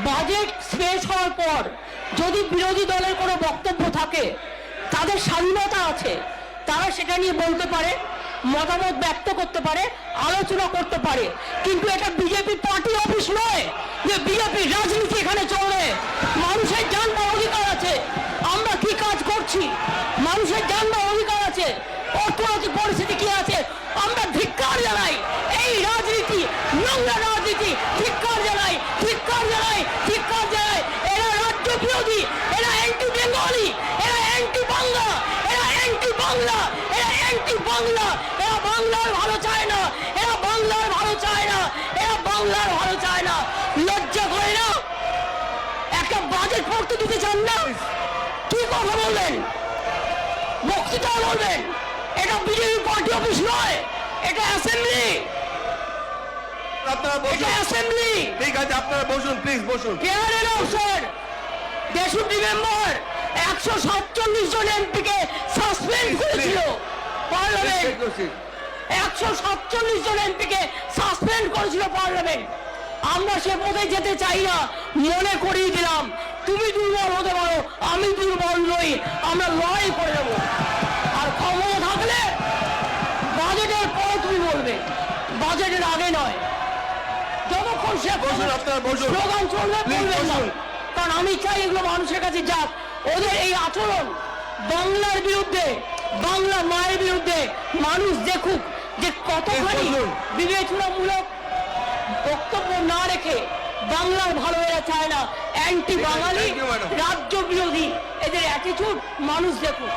Budget পেশ হওয়ার পর যদি বিরোধী দলের কোনো বক্তব্য থাকে, তাদের স্বাধীনতা আছে, তারা সেটা নিয়ে বলতে পারে, মতামত ব্যক্ত করতে পারে, আলোচনা করতে পারে। কিন্তু এটা বিজেপি পার্টি অফিস নয় যে বিজেপি রাজনীতি এখানে চলে। মানুষের জানবার অধিকার আছে, আমরা কি কাজ করছি, মানুষের জানবার অধিকার আছে, অর্থনৈতিক পরিস্থিতি কি আছে, আমরা ধিক্কার জানাই এই রাজনীতি, নোংরা রাজনীতি, ধিক্কার জানাই, ধিক্কার জানাই, ধিক্কার জানাই। এরা রাজ্য বিরোধী, এরা অ্যান্টি বেঙ্গলি, এরা অ্যান্টি বাংলা, এরা অ্যান্টি বাংলা, এরা অ্যান্টি বাংলা, এরা বাংলার ভালো চায় না, এরা বাংলার ভালো চায় না, এরা বাংলার ভালো চায় না। লজ্জা করে না? একটা বাজেট পড়তে দিতে চান না? কি কথা বলবেন? বক্তৃতা বলবেন? এটা বিজেপি পার্টি অফিস নয়, এটা অ্যাসেম্বলি। আপনারা বসুন, অ্যাসেম্বলি। ঠিক আছে, আপনারা বসুন, প্লিজ বসুন। কেয়ারের অবসর 63 মেম্বার 147 জন এমপিকে সাসপেন্ড করেছিল পার্লামেন্ট। 147 জন এমপিকে সাসপেন্ড করেছিল পার্লামেন্ট। আমরা সে পথে যেতে চাই না, মনে করিয়ে দিলাম। তুমি দুর্বল হতে পারো, আমি দুর্বল নই, আমরা লড়াই করে দেব। আর ক্ষমতা থাকলে বাজেটের পর তুমি বলবে, বাজেটের আগে নয়। যতক্ষণ সে বসুন, আপনারা বসুন, স্লোগান চলবে বলবেন না। বসুন। কারণ আমি চাই এগুলো মানুষের কাছে যাক। ওদের এই আচরণ বাংলার বিরুদ্ধে, বাংলা মায়ের বিরুদ্ধে মানুষ দেখুক যে কতখানি বসুন। বিবেচনামূলক বক্তব্য না রেখে বাংলার ভালো এরা চায় না, anti Bangali, Thank you, madam. রাজ্য বিরোধী, এদের অ্যাটিটিউড মানুষ দেখুক।